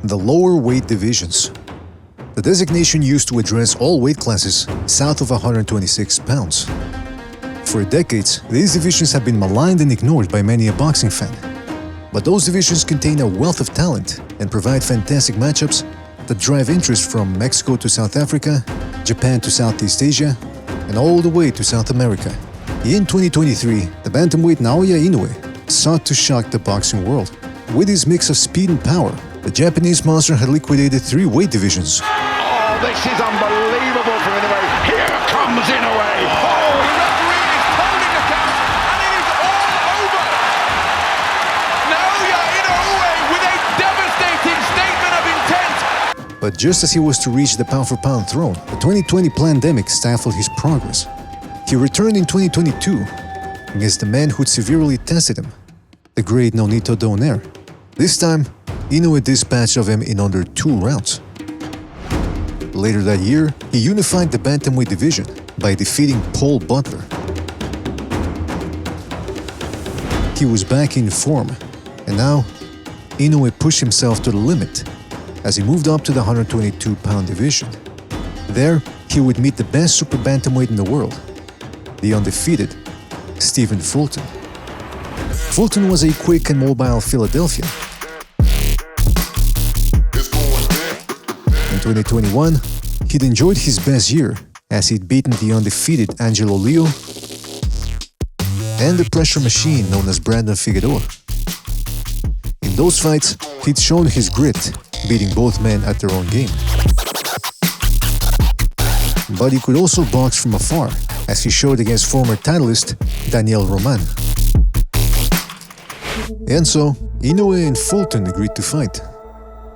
the lower weight divisions. The designation used to address all weight classes south of 126 pounds. For decades, these divisions have been maligned and ignored by many a boxing fan. But those divisions contain a wealth of talent and provide fantastic matchups that drive interest from Mexico to South Africa, Japan to Southeast Asia, and all the way to South America. In 2023, the bantamweight Naoya Inoue sought to shock the boxing world. With his mix of speed and power, the Japanese monster had liquidated 3 weight divisions. Oh, this is unbelievable from Inoue. Here comes Inoue. Oh, the referee is holding the count, and it is all over. Naoya Inoue with a devastating statement of intent. But just as he was to reach the pound-for-pound throne, the 2020 pandemic stifled his progress. He returned in 2022 against the man who'd severely tested him, the great Nonito Donaire. This time, Inoue dispatched of him in under 2 rounds. Later that year, he unified the bantamweight division by defeating Paul Butler. He was back in form, and now Inoue pushed himself to the limit as he moved up to the 122-pound division. There, he would meet the best super bantamweight in the world, the undefeated Stephen Fulton. Fulton was a quick and mobile Philadelphian. In 2021, he'd enjoyed his best year as he'd beaten the undefeated Angelo Leo and the pressure machine known as Brandon Figueroa. In those fights, he'd shown his grit, beating both men at their own game. But he could also box from afar, as he showed against former titleist Daniel Roman. And so, Inoue and Fulton agreed to fight.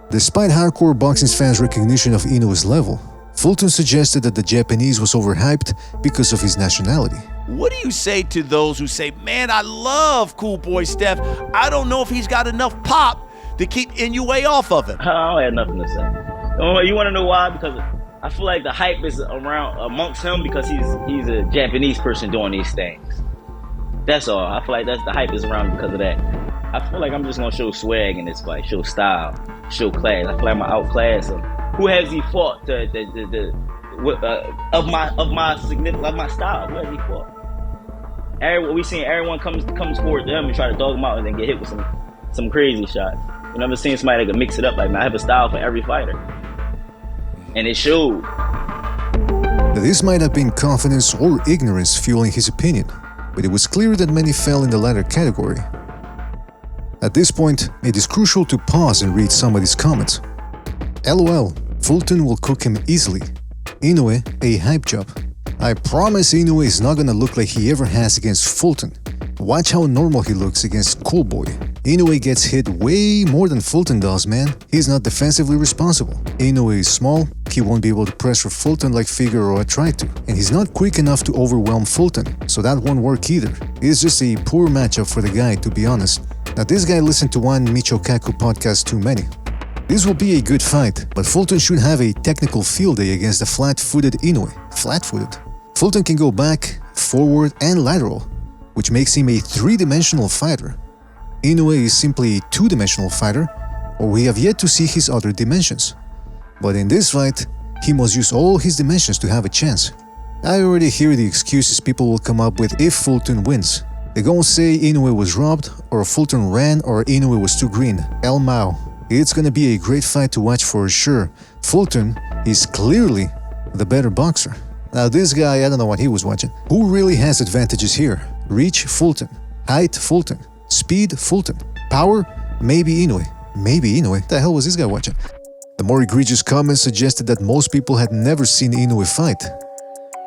Despite hardcore boxing fans' recognition of Inoue's level, Fulton suggested that the Japanese was overhyped because of his nationality. What do you say to those who say, man, I love Cool Boy Steph. I don't know if he's got enough pop to keep Inoue off of him. I don't have nothing to say. You want to know why? Because I feel like the hype is around amongst him because he's a Japanese person doing these things. That's all. I feel like that's the hype is around because of that. I feel like I'm just gonna show swag in this fight, show style, show class. I feel like I'm gonna outclass him. Who has he fought of my style? Who has he fought? We seen everyone comes forward to him and try to dog him out and then get hit with some crazy shots. You never seen somebody that can mix it up like me. I have a style for every fighter, and it showed. This might have been confidence or ignorance fueling his opinion, but it was clear that many fell in the latter category. At this point, it is crucial to pause and read some of these comments. LOL, Fulton will cook him easily. Inoue, a hype job. I promise Inoue is not gonna look like he ever has against Fulton. Watch how normal he looks against Cool Boy. Inoue gets hit way more than Fulton does, man. He's not defensively responsible. Inoue is small, he won't be able to pressure Fulton like Figueroa tried to. And he's not quick enough to overwhelm Fulton, so that won't work either. It's just a poor matchup for the guy, to be honest. Now this guy listened to one Michio Kaku podcast too many. This will be a good fight, but Fulton should have a technical field day against the flat-footed Inoue. Flat-footed. Fulton can go back, forward, and lateral, which makes him a 3-dimensional fighter. Inoue is simply a 2-dimensional fighter, or we have yet to see his other dimensions. But in this fight, he must use all his dimensions to have a chance. I already hear the excuses people will come up with if Fulton wins. They gon' say Inoue was robbed, or Fulton ran, or Inoue was too green. El Mao. It's gonna be a great fight to watch for sure. Fulton is clearly the better boxer. Now this guy, I don't know what he was watching. Who really has advantages here? Reach, Fulton. Height, Fulton. Speed, Fulton. Power, maybe Inoue. Maybe Inoue. What the hell was this guy watching? The more egregious comments suggested that most people had never seen Inoue fight.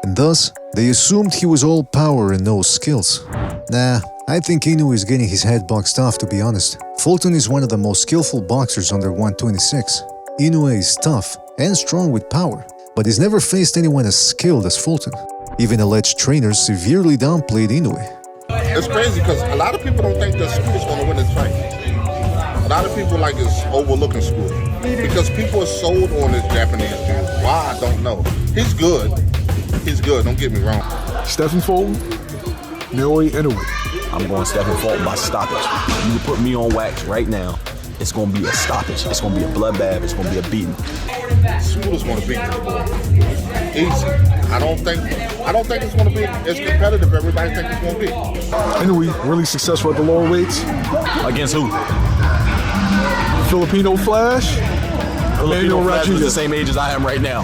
And thus, they assumed he was all power and no skills. Nah, I think Inoue is getting his head boxed off, to be honest. Fulton is one of the most skillful boxers under 126. Inoue is tough and strong with power, but he's never faced anyone as skilled as Fulton. Even alleged trainers severely downplayed Inoue. It's crazy because a lot of people don't think that Scooter's going to win this fight. A lot of people like is overlooking Scooter because people are sold on this Japanese dude. Why, I don't know. He's good. He's good, don't get me wrong. Stephen Fulton, Naoya Inoue. I'm going Stephen Fulton by stoppage. You put me on wax right now, it's going to be a stoppage. It's going to be a bloodbath. It's going to be a beating. Scooter's going to beat this boy. Easy. I don't think it's going to be as competitive as everybody thinks it's going to be. Inoue really successful at the lower weights. Against who? Filipino Flash. Filipino Emmanuel Flash was the Rodriguez. same age as I am right now.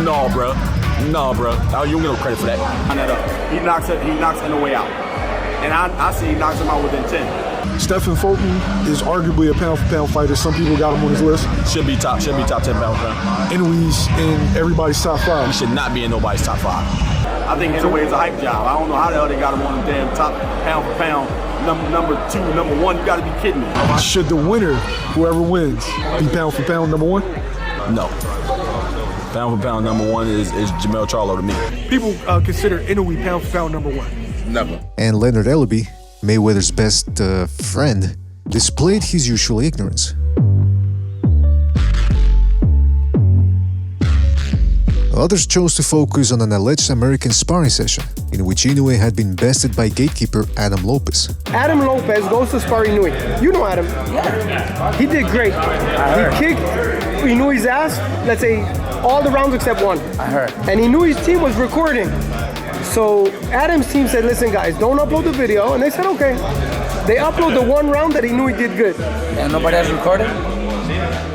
No, bro. You don't get no credit for that. He knocks Inoue out. And I see he knocks him out within 10. Stephen Fulton is arguably a pound-for-pound fighter. Some people got him on his list. Should be top 10 pound. Inoue's in everybody's top He 5. should not be in nobody's top 5. I think Inoue is a hype job. I don't know how the hell they got him on the damn top pound for pound. Number 2, number 1, you gotta be kidding me. Should the winner, whoever wins, be pound-for-pound number 1? No. Pound for pound number 1 is Jamel Charlo to me. People consider Inoue pound-for-pound number 1. Never. And Leonard Ellaby, Mayweather's best friend, displayed his usual ignorance. Others chose to focus on an alleged American sparring session in which Inoue had been bested by gatekeeper Adam Lopez. Adam Lopez goes to spar Inoue. You know Adam. Yeah. He did great. He kicked Inoue's ass, let's say, all the rounds except one. I heard. And Inoue's team was recording. So Adam's team said, listen guys, don't upload the video. And they said, okay. They upload the one round that Inoue did good. And nobody has recorded?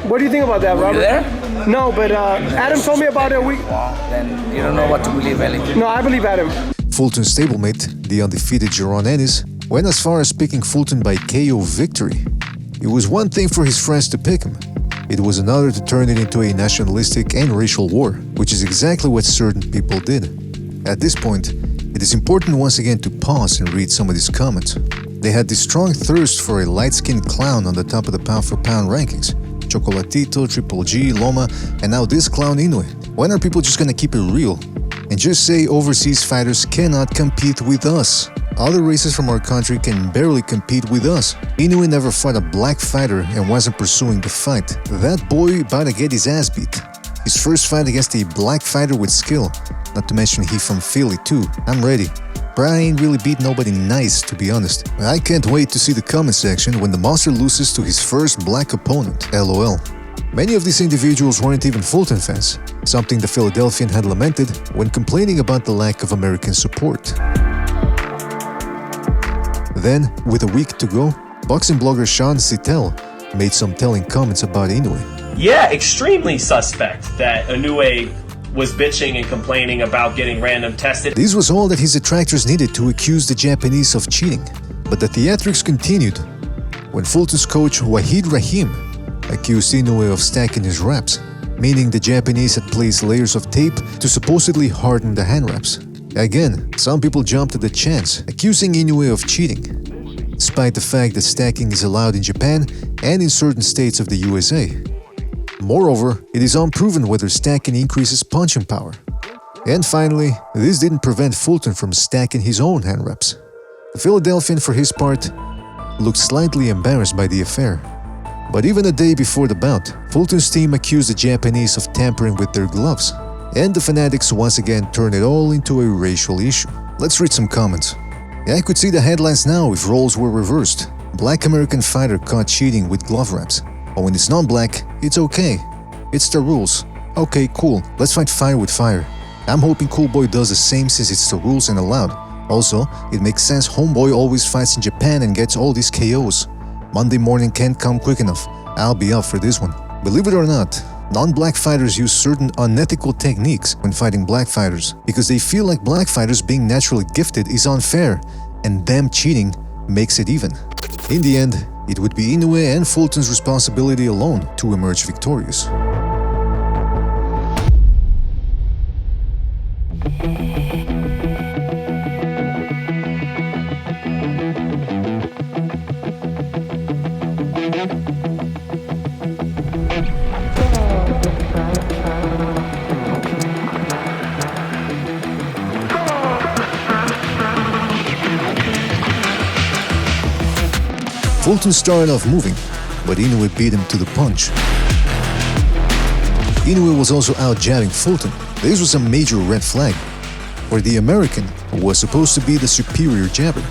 What do you think about that, Robert? You there? No, but Adam told me about it a week. Well, then you don't know what to believe, Ellie. No, I believe Adam. Fulton's stablemate, the undefeated Jaron Ennis, went as far as picking Fulton by KO victory. It was one thing for his friends to pick him. It was another to turn it into a nationalistic and racial war, which is exactly what certain people did. At this point, it is important once again to pause and read some of these comments. They had this strong thirst for a light-skinned clown on the top of the pound-for-pound rankings. Chocolatito, Triple G, Loma, and now this clown Inoue. When are people just gonna keep it real and just say overseas fighters cannot compete with us? Other races from our country can barely compete with us. Inoue never fought a black fighter and wasn't pursuing the fight. That boy about to get his ass beat. His first fight against a black fighter with skill. Not to mention he from Philly too. I'm ready. Brian ain't really beat nobody nice, to be honest. I can't wait to see the comment section when the monster loses to his first black opponent, LOL. Many of these individuals weren't even Fulton fans, something the Philadelphian had lamented when complaining about the lack of American support. Then, with a week to go, boxing blogger Sean Sittel made some telling comments about Inoue. Yeah, extremely suspect that Inoue was bitching and complaining about getting random tested. This was all that his detractors needed to accuse the Japanese of cheating. But the theatrics continued when Fulton's coach Wahid Rahim accused Inoue of stacking his wraps, meaning the Japanese had placed layers of tape to supposedly harden the hand wraps. Again, some people jumped at the chance, accusing Inoue of cheating, despite the fact that stacking is allowed in Japan and in certain states of the USA. Moreover, it is unproven whether stacking increases punching power. And finally, this didn't prevent Fulton from stacking his own hand wraps. The Philadelphian, for his part, looked slightly embarrassed by the affair. But even a day before the bout, Fulton's team accused the Japanese of tampering with their gloves. And the fanatics once again turned it all into a racial issue. Let's read some comments. I could see the headlines now if roles were reversed. Black American fighter caught cheating with glove wraps. But when it's non-black, it's okay. It's the rules. Okay, cool. Let's fight fire with fire. I'm hoping Cool Boy does the same since it's the rules and allowed. Also, it makes sense Homeboy always fights in Japan and gets all these KOs. Monday morning can't come quick enough. I'll be up for this one. Believe it or not, non-black fighters use certain unethical techniques when fighting black fighters because they feel like black fighters being naturally gifted is unfair and them cheating makes it even. In the end, it would be Inoue and Fulton's responsibility alone to emerge victorious. Fulton started off moving, but Inoue beat him to the punch. Inoue was also out-jabbing Fulton. This was a major red flag, for the American was supposed to be the superior jabber.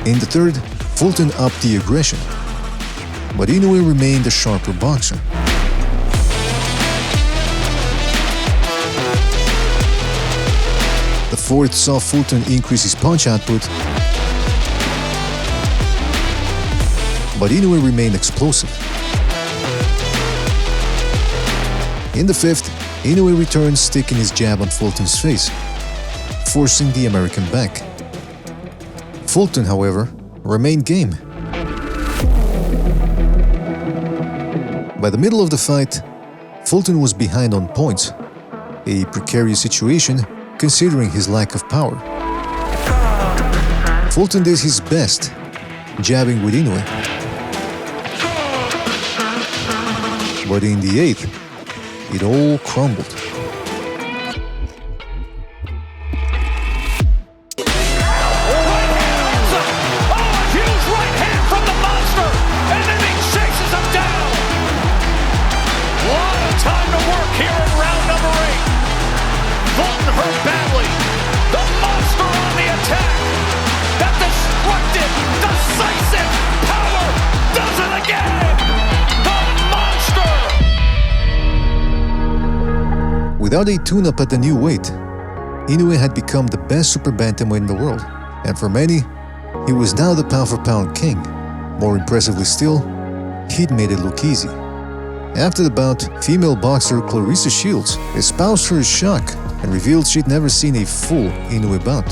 In the third, Fulton upped the aggression, but Inoue remained a sharper boxer. The fourth saw Fulton increase his punch output, but Inoue remained explosive. In the fifth, Inoue returned, sticking his jab on Fulton's face, forcing the American back. Fulton, however, remained game. By the middle of the fight, Fulton was behind on points, a precarious situation considering his lack of power. Fulton did his best, jabbing with Inoue. But in the eighth, it all crumbled. Without a tune-up at the new weight, Inoue had become the best super bantamweight in the world, and for many, he was now the pound-for-pound king. More impressively still, he'd made it look easy. After the bout, female boxer Clarissa Shields espoused her shock and revealed she'd never seen a full Inoue bout.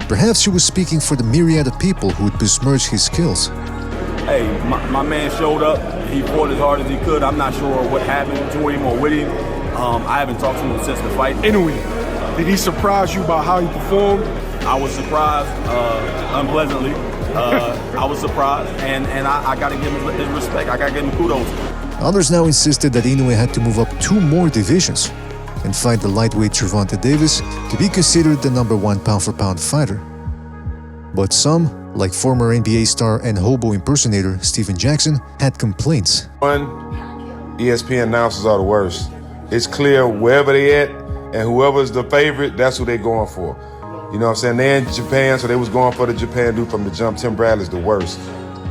Perhaps she was speaking for the myriad of people who'd besmirched his skills. Hey, my man showed up. He fought as hard as he could. I'm not sure what happened to him or with him. I haven't talked to him since the fight. Inoue, did he surprise you by how he performed? I was surprised, unpleasantly. I was surprised, and I got to give him his respect. I got to give him kudos. Others now insisted that Inoue had to move up 2 more divisions and fight the lightweight Gervonta Davis to be considered the #1 pound-for-pound fighter. But some, like former NBA star and hobo impersonator Steven Jackson, had complaints. One, ESPN announcers are the worst. It's clear wherever they at and whoever's the favorite, that's who they going for. You know what I'm saying? They're in Japan, so they was going for the Japan dude from the jump. Tim Bradley's the worst.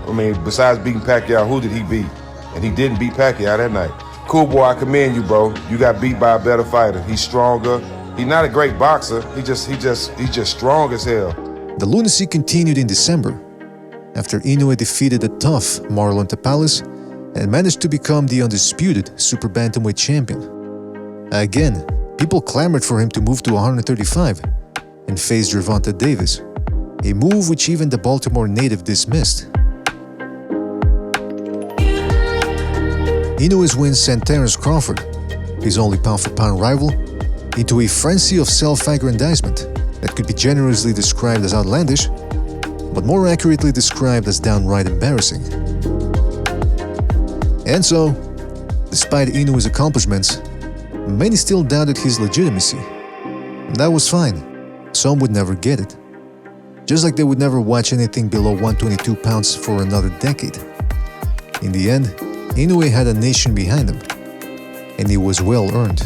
I mean, besides beating Pacquiao, who did he beat? And he didn't beat Pacquiao that night. Cool boy, I commend you, bro. You got beat by a better fighter. He's stronger. He's not a great boxer. He's just strong as hell. The lunacy continued in December, after Inoue defeated the tough Marlon Tapales and managed to become the undisputed super bantamweight champion. Again, people clamored for him to move to 135 and face Gervonta Davis, a move which even the Baltimore native dismissed. Inoue's win sent Terence Crawford, his only pound-for-pound rival, into a frenzy of self-aggrandizement that could be generously described as outlandish, but more accurately described as downright embarrassing. And so, despite Inoue's accomplishments, many still doubted his legitimacy. That was fine. Some would never get it. Just like they would never watch anything below 122 pounds for another decade. In the end, Inoue had a nation behind him, and it was well earned.